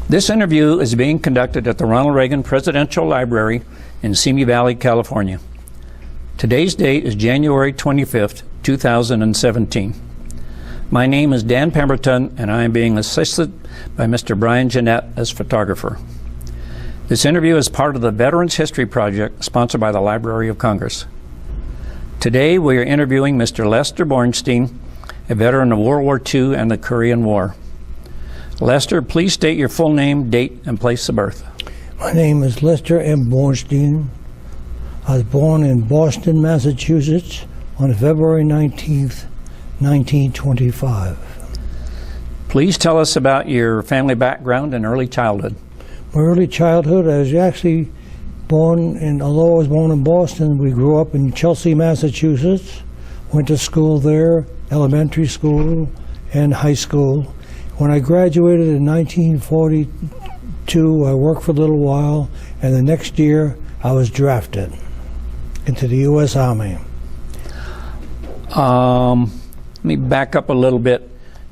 This interview is being conducted at the Ronald Reagan Presidential Library in Simi Valley, California. Today's date is January 25th, 2017. My name is Dan Pemberton, and I am being assisted by Mr. Brian Jeanette as photographer. This interview is part of the Veterans History Project sponsored by the Library of Congress. Today we are interviewing Mr. Lester Bornstein, a veteran of World War II and the Korean War. Lester, please state your full name, date, and place of birth. My name is Lester M. Bornstein. I was born in Boston, Massachusetts on February 19th, 1925. Please tell us about your family background and early childhood. My early childhood, I was actually although I was born in Boston, we grew up in Chelsea, Massachusetts, went to school there, elementary school and high school. When I graduated in 1942, I worked for a little while, and the next year I was drafted into the U.S. Army. Let me back up a little bit.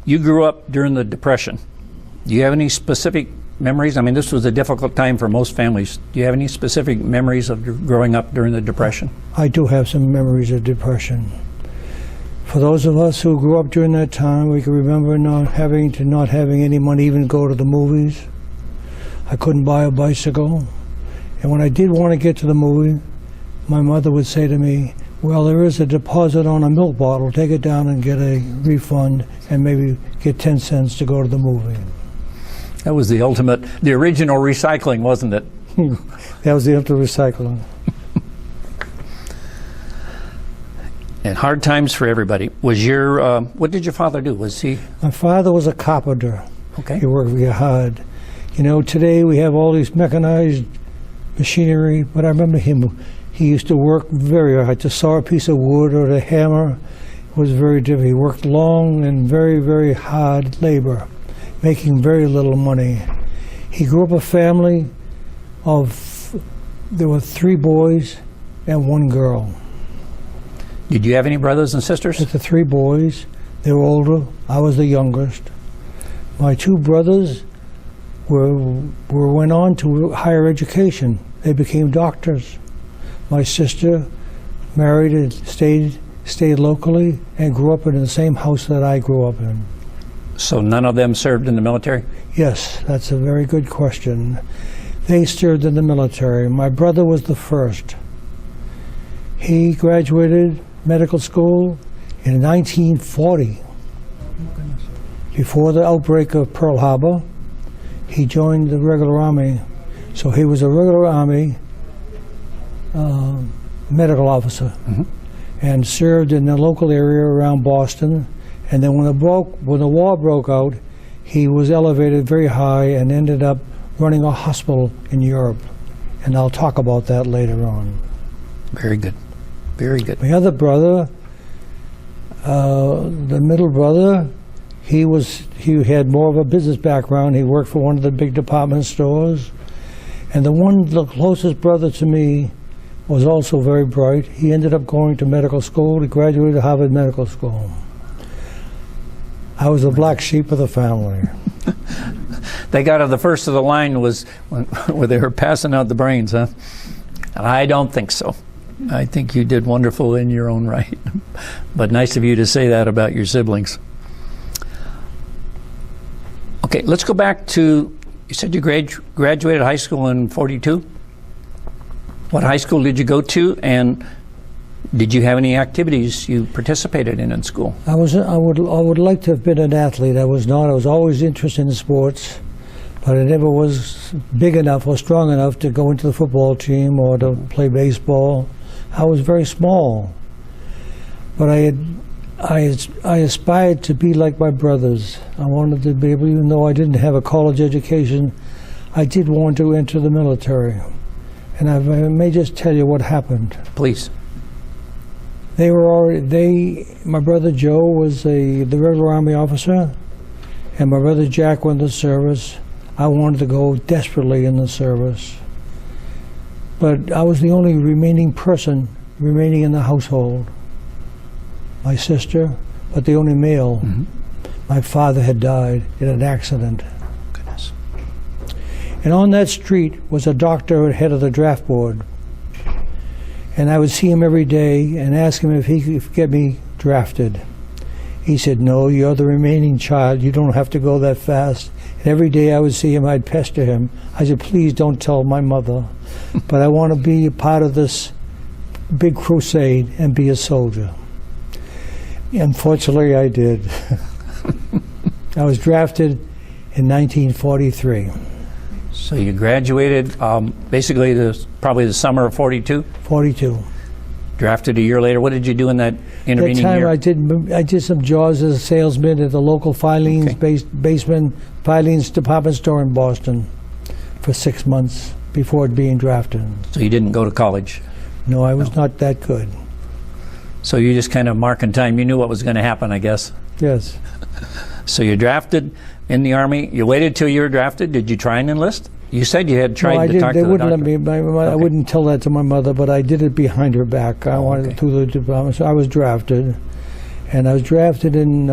You grew up during the Depression. Do you have any specific memories? I mean, this was a difficult time for most families. Do you have any specific memories of growing up during the Depression? I do have some memories of Depression. For those of us who grew up during that time, we can remember not having any money even to go to the movies. I couldn't buy a bicycle. And when I did want to get to the movie, my mother would say to me, well, there is a deposit on a milk bottle. Take it down and get a refund and maybe get 10 cents to go to the movie. That was the original recycling, wasn't it? That was the ultimate recycling. And hard times for everybody. What did your father do? My father was a carpenter. Okay. He worked very hard. You know, today we have all these mechanized machinery, but I remember him. He used to work very hard to saw a piece of wood or to hammer. It was very difficult. He worked long and very, very hard labor, making very little money. He grew up a family there were 3 boys and 1 girl. Did you have any brothers and sisters? With the 3 boys, they were older. I was the youngest. My 2 brothers went on to higher education. They became doctors. My sister married and stayed locally and grew up in the same house that I grew up in. So none of them served in the military? Yes, that's a very good question. They served in the military. My brother was the first. He graduated medical school in 1940. Before the outbreak of Pearl Harbor, he joined the regular Army. So he was a regular Army medical officer, and served in the local area around Boston. And then when the war broke out, he was elevated very high and ended up running a hospital in Europe. And I'll talk about that later on. Very good. Very good. My other brother, the middle brother, he had more of a business background. He worked for one of the big department stores. And the closest brother to me was also very bright. He ended up going to medical school. He graduated Harvard Medical School. I was the black sheep of the family. They got to the first of the line was where they were passing out the brains, huh? And I don't think so. I think you did wonderful in your own right. But nice of you to say that about your siblings. Okay, let's go back to, you said you graduated high school in 42? What high school did you go to, and did you have any activities you participated in school? I would like to have been an athlete. I was not. I was always interested in sports, but I never was big enough or strong enough to go into the football team or to play baseball. I was very small, but I aspired to be like my brothers. I wanted to be able, even though I didn't have a college education, I did want to enter the military. And I may just tell you what happened. Please. My brother Joe was the regular Army officer, and my brother Jack went to the service. I wanted to go desperately in the service. But I was the only remaining person remaining in the household. My sister, but the only male. My father had died in an accident. Goodness. And on that street was a doctor head of the draft board. And I would see him every day and ask him if he could get me drafted. He said, "No, you're the remaining child. You don't have to go that fast." And every day I would see him, I'd pester him. I said, "Please don't tell my mother, but I want to be a part of this big crusade and be a soldier." Unfortunately, I did. I was drafted in 1943. So you graduated basically probably the summer of 42? 42. Drafted a year later. What did you do in that intervening year? I did some jobs as a salesman at the local filings filings department store in Boston for 6 months before being drafted. So you didn't go to college? No, I was not that good. So you just kind of marking time. You knew what was going to happen, I guess. Yes. So you're drafted in the Army. You waited till you were drafted. Did you try and enlist? You said you had tried to talk to the doctor. They wouldn't let me. I wouldn't tell that to my mother, but I did it behind her back. I wanted it through the department. So I was drafted, and I was drafted in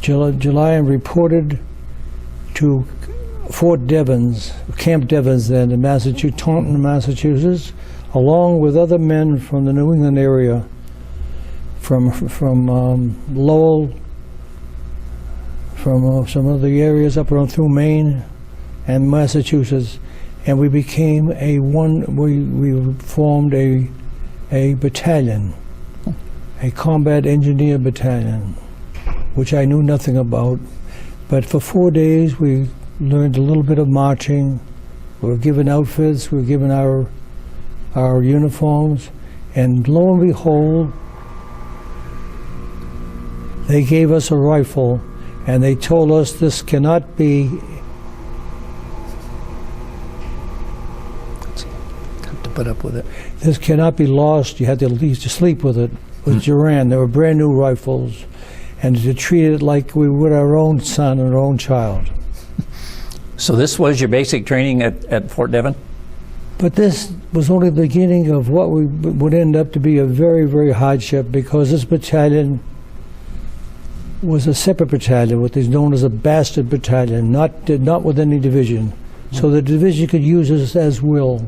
July and reported to Fort Devens, Camp Devens then in Massachusetts, Taunton, Massachusetts, along with other men from the New England area, from Lowell, from some of the areas up around through Maine and Massachusetts, and we became we formed a battalion, a combat engineer battalion, which I knew nothing about. But for 4 days we learned a little bit of marching. We were given outfits, we were given our uniforms, and lo and behold, they gave us a rifle. And they told us this cannot be. Have to put up with it. This cannot be lost. You had to at least sleep with it. With Duran, they were brand new rifles, and to treat it like we would our own son and our own child. So this was your basic training at Fort Devon? But this was only the beginning of what would end up to be a very, very hardship, because this battalion was a separate battalion, what is known as a bastard battalion, not with any division. So the division could use us as will.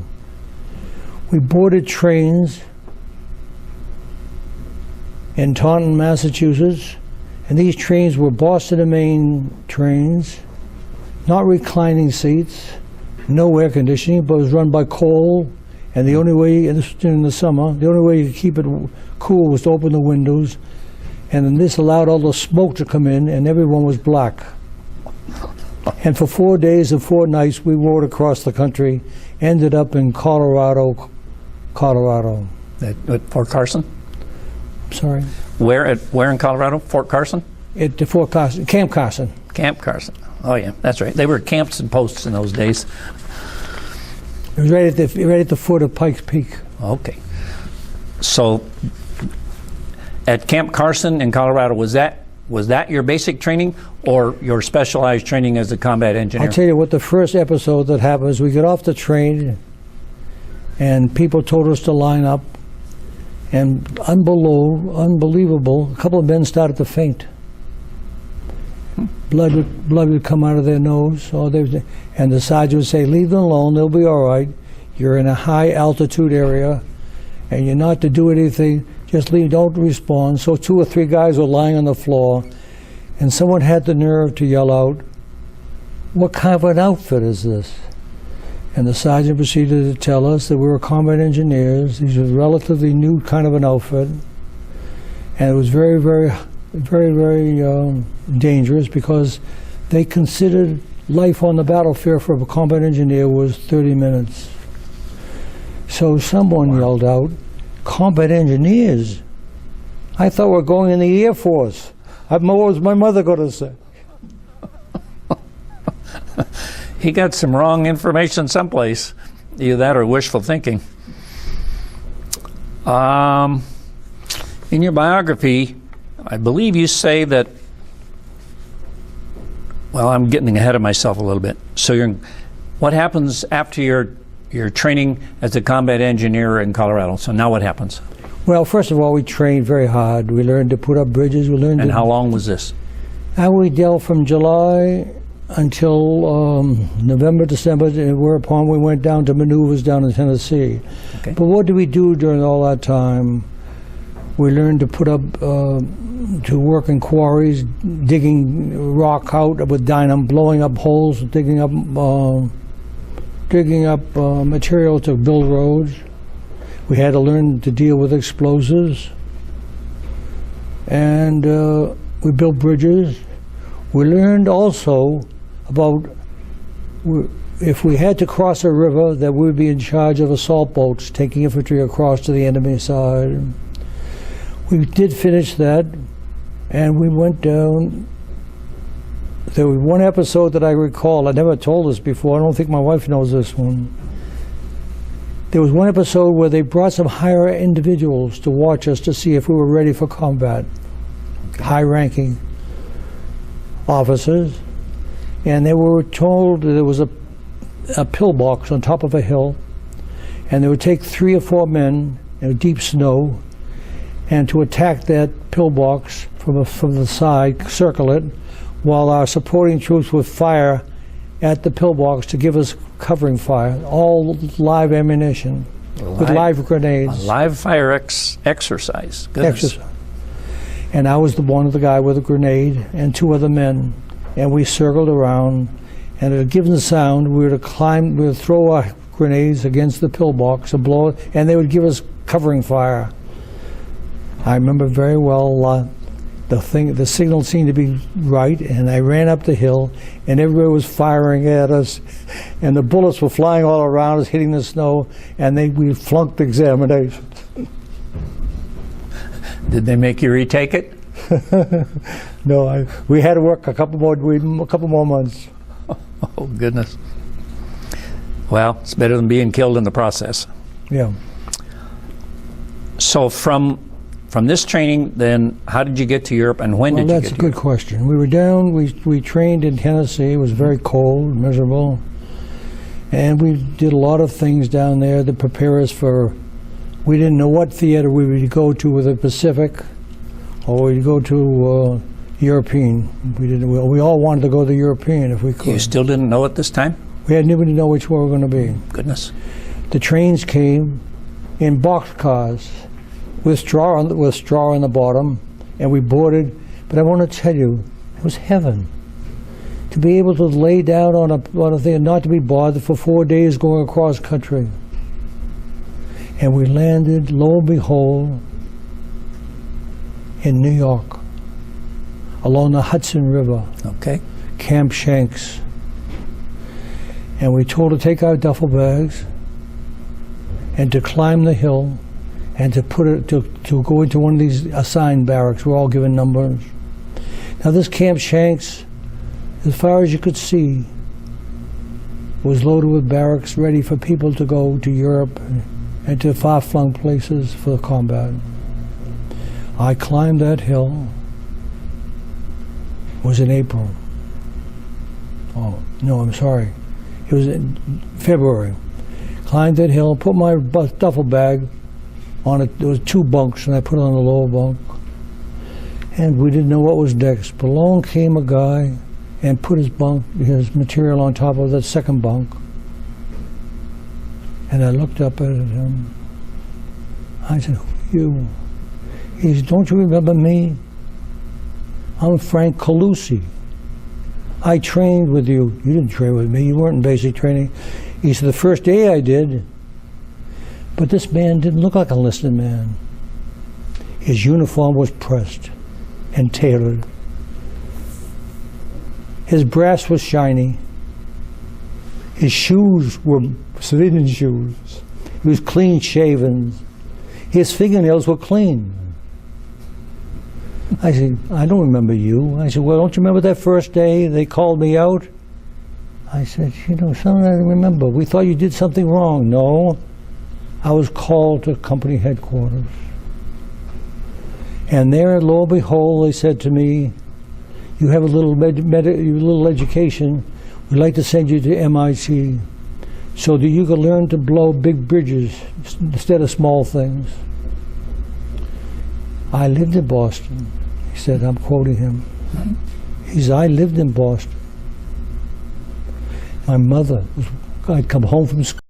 We boarded trains in Taunton, Massachusetts, and these trains were Boston and Maine trains, not reclining seats, no air conditioning, but it was run by coal, and the only way, in the summer, the only way you could keep it cool was to open the windows. And then this allowed all the smoke to come in, and everyone was black. And for 4 days and 4 nights, we rode across the country, ended up in Colorado. At Fort Carson? Sorry? Where in Colorado? Fort Carson? At Fort Carson, Camp Carson. Camp Carson. Oh yeah, that's right. They were camps and posts in those days. It was right at the foot of Pikes Peak. Okay. So at Camp Carson in Colorado, was that your basic training or your specialized training as a combat engineer? I'll tell you what, the first episode that happened is we got off the train and people told us to line up, and unbelievable, a couple of men started to faint. Blood would come out of their nose, and the sergeant would say, "Leave them alone, they'll be all right. You're in a high altitude area and you're not to do anything. Just leave, don't respond." So 2 or 3 guys were lying on the floor, and someone had the nerve to yell out, "What kind of an outfit is this?" And the sergeant proceeded to tell us that we were combat engineers. These were relatively new kind of an outfit, and it was very, very, very, very dangerous, because they considered life on the battlefield for a combat engineer was 30 minutes. So someone yelled out, "Combat engineers? I thought we were going in the Air Force. What was my mother going to say?" He got some wrong information someplace. Either that or wishful thinking. In your biography, I believe you say that, well, I'm getting ahead of myself a little bit. So what happens after your training as a combat engineer in Colorado? So now what happens? Well, first of all, we trained very hard. We learned to put up bridges. And how long was this? We dealt from July until November, December, whereupon we went down to maneuvers down in Tennessee. Okay. But what did we do during all that time? We learned to put up, to work in quarries, digging rock out with dynamite, blowing up holes, digging up material to build roads. We had to learn to deal with explosives. And we built bridges. We learned also about if we had to cross a river, that we would be in charge of assault boats taking infantry across to the enemy side. We did finish that, and we went down. There was one episode that I recall. I never told this before. I don't think my wife knows this one. There was one episode where they brought some higher individuals to watch us to see if we were ready for combat. High-ranking officers, and they were told that there was a pillbox on top of a hill, and they would take 3 or 4 men in deep snow, and to attack that pillbox from the side, circle it, while our supporting troops would fire at the pillbox to give us covering fire, all live ammunition, with live grenades. A live fire exercise. Goodness. Exercise. And I was the guy with a grenade and 2 other men, and we circled around, and at a given sound, we were to throw our grenades against the pillbox and blow it, and they would give us covering fire. I remember very well the signal seemed to be right, and I ran up the hill, and everybody was firing at us, and the bullets were flying all around us, hitting the snow, and we flunked the examination. Did they make you retake it? No, we had to work a couple more months. Oh, goodness. Well, it's better than being killed in the process. Yeah. So from this training, then, how did you get to Europe, and when did you get to Europe? That's a good question. We were down, we trained in Tennessee. It was very cold, miserable. And we did a lot of things down there to prepare us for, we didn't know what theater we would go to with the Pacific, or we'd go to European. We all wanted to go to the European if we could. You still didn't know at this time? We didn't even know which way we were going to be. Goodness. The trains came in boxcars with straw on the bottom, and we boarded. But I want to tell you, it was heaven. To be able to lay down on a thing and not to be bothered for 4 days going across country. And we landed, lo and behold, in New York, along the Hudson River. Okay. Camp Shanks. And we told to take our duffel bags and to climb the hill and to go into one of these assigned barracks. We're all given numbers. Now this Camp Shanks, as far as you could see, was loaded with barracks ready for people to go to Europe and to far-flung places for combat. I climbed that hill. It was in April. Oh, no, I'm sorry. It was in February. Climbed that hill, put my duffel bag on it. There was 2 bunks, and I put it on the lower bunk. And we didn't know what was next. But along came a guy and put his material on top of that second bunk. And I looked up at him. I said, "Who are you?" He said, "Don't you remember me? I'm Frank Calusi. I trained with you." "You didn't train with me. You weren't in basic training." He said, "The first day I did." But this man didn't look like a enlisted man. His uniform was pressed and tailored. His brass was shiny. His shoes were civilian shoes. He was clean shaven. His fingernails were clean. I said, "I don't remember you." I said, "Well, don't you remember that first day they called me out?" I said, "Something I don't remember. We thought you did something wrong." "No, I was called to company headquarters. And there, lo and behold, they said to me, you have a little education. We'd like to send you to MIT so that you can learn to blow big bridges instead of small things." I lived in Boston. He said, I'm quoting him. He said, "I lived in Boston. My mother, I'd come home from school.